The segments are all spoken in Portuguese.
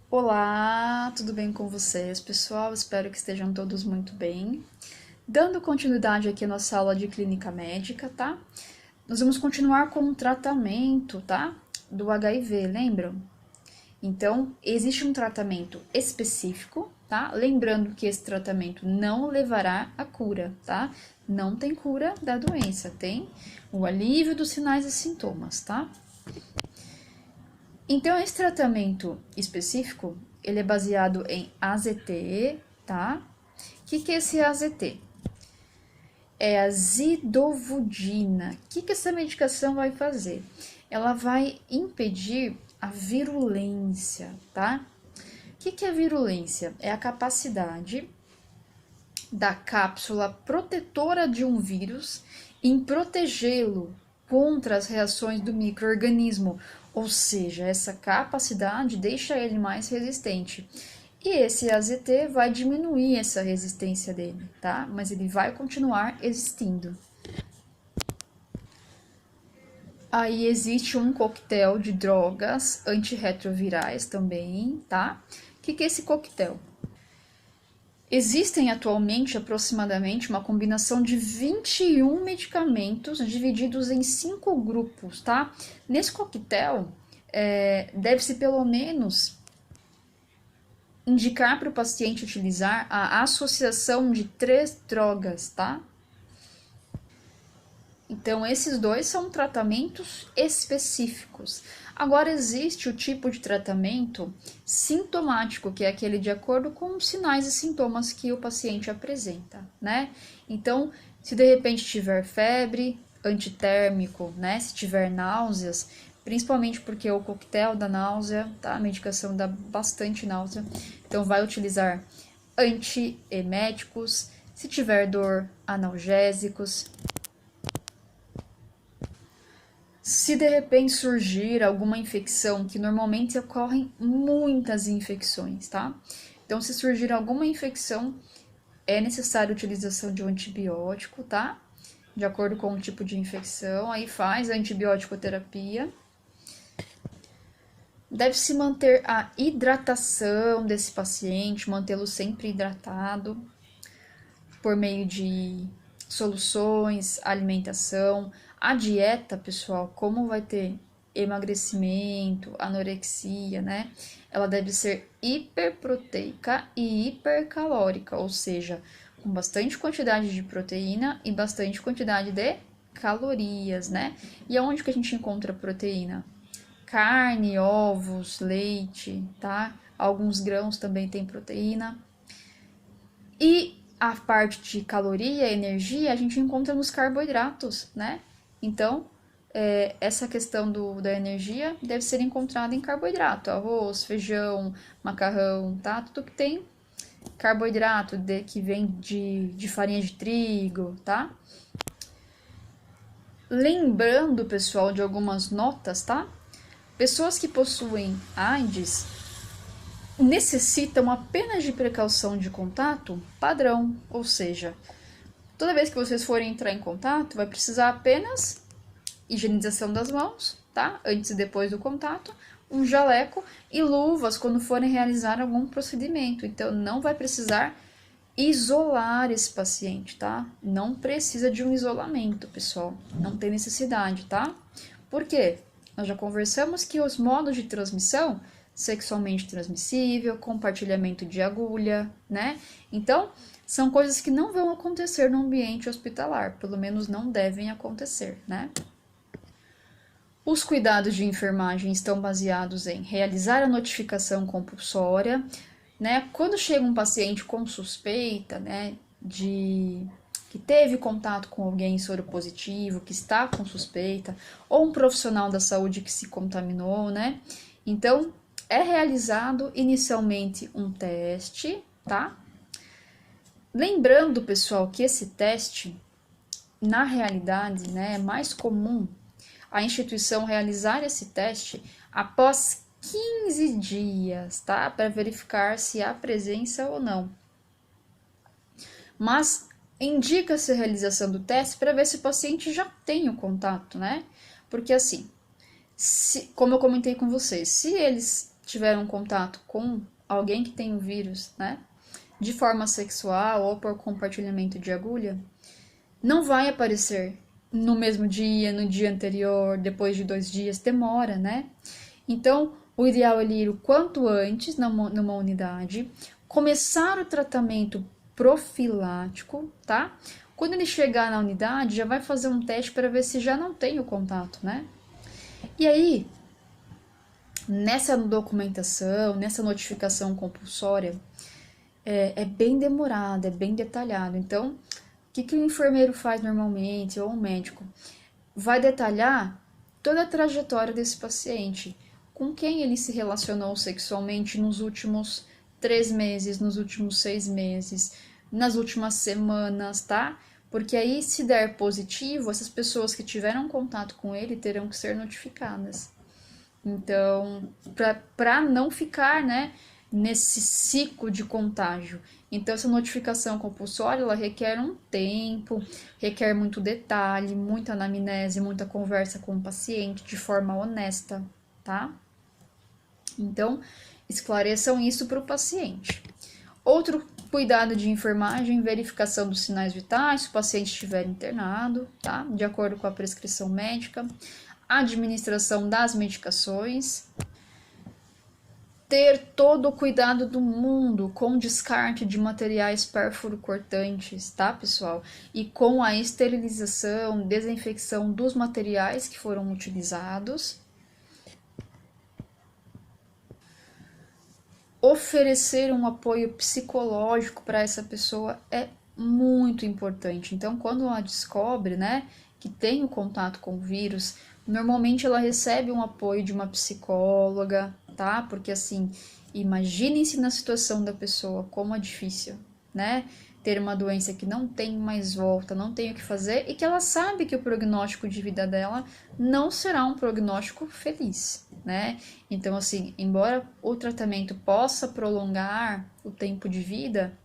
Olá, tudo bem com vocês, pessoal? Espero que estejam todos muito bem. Dando continuidade aqui à nossa aula de clínica médica, tá? Nós vamos continuar com o tratamento, tá? Do HIV, lembram? Então, existe um tratamento específico, tá? Lembrando que esse tratamento não levará à cura, tá? Não tem cura da doença, tem o alívio dos sinais e sintomas, tá? Então, esse tratamento específico, ele é baseado em AZT, tá? O que é esse AZT? É a zidovudina. O que essa medicação vai fazer? Ela vai impedir a virulência, tá? O que é virulência? É a capacidade da cápsula protetora de um vírus em protegê-lo contra as reações do micro-organismo, ou seja, essa capacidade deixa ele mais resistente. E esse AZT vai diminuir essa resistência dele, tá? Mas ele vai continuar existindo. Aí existe um coquetel de drogas antirretrovirais também, tá? O que é esse coquetel? Existem atualmente aproximadamente uma combinação de 21 medicamentos divididos em 5 grupos, tá? Nesse coquetel, deve-se pelo menos indicar para o paciente utilizar a associação de 3 drogas, tá? Então, esses dois são tratamentos específicos. Agora, existe o tipo de tratamento sintomático, que é aquele de acordo com os sinais e sintomas que o paciente apresenta, né? Então, se de repente tiver febre, antitérmico, né? Se tiver náuseas, principalmente porque o coquetel da náusea, tá? A medicação dá bastante náusea, então vai utilizar antieméticos. Se tiver dor, analgésicos. Se de repente surgir alguma infecção, que normalmente ocorrem muitas infecções, tá? Então, se surgir alguma infecção, é necessária a utilização de um antibiótico, tá? De acordo com o tipo de infecção, aí faz a antibiótico-terapia. Deve-se manter a hidratação desse paciente, mantê-lo sempre hidratado, por meio de soluções, alimentação. A dieta, pessoal, como vai ter emagrecimento, anorexia, né? Ela deve ser hiperproteica e hipercalórica, ou seja, com bastante quantidade de proteína e bastante quantidade de calorias, né? E aonde que a gente encontra proteína? Carne, ovos, leite, tá? Alguns grãos também tem proteína. E a parte de caloria, energia, a gente encontra nos carboidratos, né? Então, essa questão da energia deve ser encontrada em carboidrato, arroz, feijão, macarrão, tá? Tudo que tem carboidrato que vem de farinha de trigo, tá? Lembrando, pessoal, de algumas notas, tá? Pessoas que possuem AIDS necessitam apenas de precaução de contato padrão, ou seja, toda vez que vocês forem entrar em contato, vai precisar apenas higienização das mãos, tá? Antes e depois do contato, um jaleco e luvas quando forem realizar algum procedimento. Então, não vai precisar isolar esse paciente, tá? Não precisa de um isolamento, pessoal. Não tem necessidade, tá? Por quê? Nós já conversamos que os modos de transmissão, sexualmente transmissível, compartilhamento de agulha, né? Então, são coisas que não vão acontecer no ambiente hospitalar, pelo menos não devem acontecer, né? Os cuidados de enfermagem estão baseados em realizar a notificação compulsória, né? Quando chega um paciente com suspeita, né, que teve contato com alguém soropositivo, que está com suspeita, ou um profissional da saúde que se contaminou, né? Então, é realizado inicialmente um teste, tá? Lembrando, pessoal, que esse teste, na realidade, né, é mais comum a instituição realizar esse teste após 15 dias, tá? Para verificar se há presença ou não. Mas indica-se a realização do teste para ver se o paciente já tem o contato, né? Porque assim, como eu comentei com vocês, se eles tiveram contato com alguém que tem o vírus, né, de forma sexual ou por compartilhamento de agulha, não vai aparecer no mesmo dia, no dia anterior, depois de 2 dias, demora, né? Então, o ideal é ir o quanto antes numa unidade, começar o tratamento profilático, tá? Quando ele chegar na unidade, já vai fazer um teste para ver se já não tem o contato, né? E aí, nessa documentação, nessa notificação compulsória, é bem demorado, é bem detalhado. Então, o que o enfermeiro faz normalmente, ou o médico? Vai detalhar toda a trajetória desse paciente, com quem ele se relacionou sexualmente nos últimos 3 meses, nos últimos 6 meses, nas últimas semanas, tá? Porque aí, se der positivo, essas pessoas que tiveram contato com ele terão que ser notificadas. Então, para não ficar, né, nesse ciclo de contágio. Então, essa notificação compulsória, ela requer um tempo, requer muito detalhe, muita anamnese, muita conversa com o paciente de forma honesta, tá? Então, esclareçam isso para o paciente. Outro cuidado de enfermagem, verificação dos sinais vitais, se o paciente estiver internado, tá? De acordo com a prescrição médica. Administração das medicações. Ter todo o cuidado do mundo com descarte de materiais perfuro-cortantes, tá, pessoal? E com a esterilização, desinfecção dos materiais que foram utilizados. Oferecer um apoio psicológico para essa pessoa é muito importante. Então, quando ela descobre, né, que tem o contato com o vírus, normalmente ela recebe um apoio de uma psicóloga, tá? Porque assim, imaginem-se na situação da pessoa, como é difícil, né? Ter uma doença que não tem mais volta, não tem o que fazer e que ela sabe que o prognóstico de vida dela não será um prognóstico feliz, né? Então, assim, embora o tratamento possa prolongar o tempo de vida,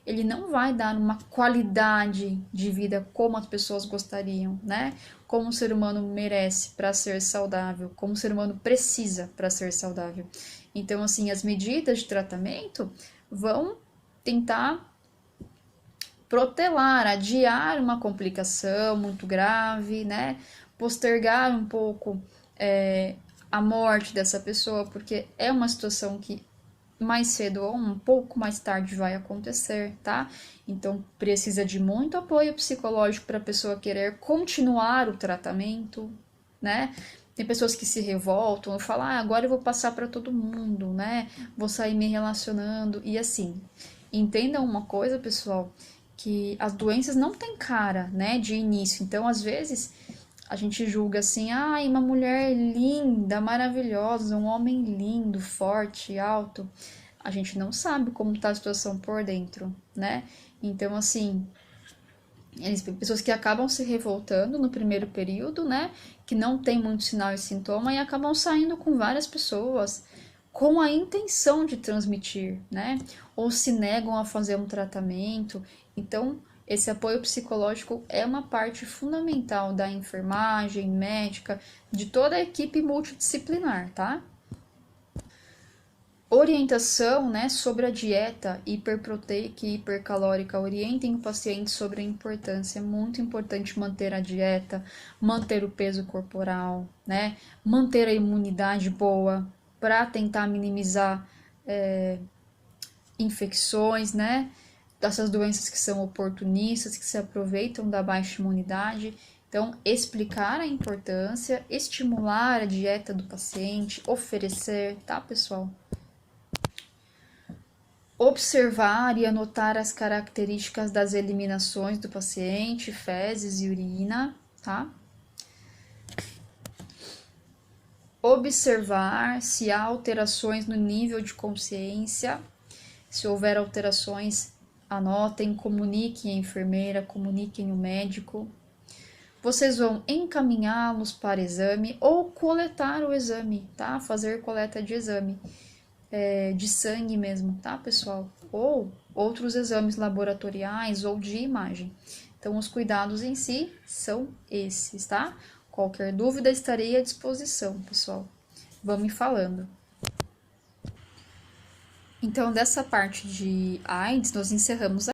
ele não vai dar uma qualidade de vida como as pessoas gostariam, né? Como o ser humano merece para ser saudável, como o ser humano precisa para ser saudável. Então, assim, as medidas de tratamento vão tentar protelar, adiar uma complicação muito grave, né? Postergar um pouco a morte dessa pessoa, porque é uma situação que mais cedo ou um pouco mais tarde vai acontecer, tá? Então precisa de muito apoio psicológico para a pessoa querer continuar o tratamento, né? Tem pessoas que se revoltam e falam, agora eu vou passar para todo mundo, né? Vou sair me relacionando e assim. Entendam uma coisa, pessoal, que as doenças não têm cara, né, de início. Então, às vezes, a gente julga assim, uma mulher linda, maravilhosa, um homem lindo, forte, alto. A gente não sabe como está a situação por dentro, né? Então, assim, pessoas que acabam se revoltando no primeiro período, né? Que não tem muito sinal e sintoma e acabam saindo com várias pessoas com a intenção de transmitir, né? Ou se negam a fazer um tratamento. Então, esse apoio psicológico é uma parte fundamental da enfermagem, médica, de toda a equipe multidisciplinar, tá? Orientação, né, sobre a dieta hiperproteica e hipercalórica. Orientem o paciente sobre a importância. É muito importante manter a dieta, manter o peso corporal, né? Manter a imunidade boa para tentar minimizar infecções, né? Dessas doenças que são oportunistas, que se aproveitam da baixa imunidade. Então, explicar a importância, estimular a dieta do paciente, oferecer, tá, pessoal? Observar e anotar as características das eliminações do paciente, fezes e urina, tá? Observar se há alterações no nível de consciência. Se houver alterações, anotem, comuniquem a enfermeira, comuniquem o médico. Vocês vão encaminhá-los para exame ou coletar o exame, tá? Fazer coleta de exame. De sangue mesmo, tá, pessoal? Ou outros exames laboratoriais ou de imagem. Então, os cuidados em si são esses, tá? Qualquer dúvida, estarei à disposição, pessoal. Vamos me falando. Então, dessa parte de AIDS, nós encerramos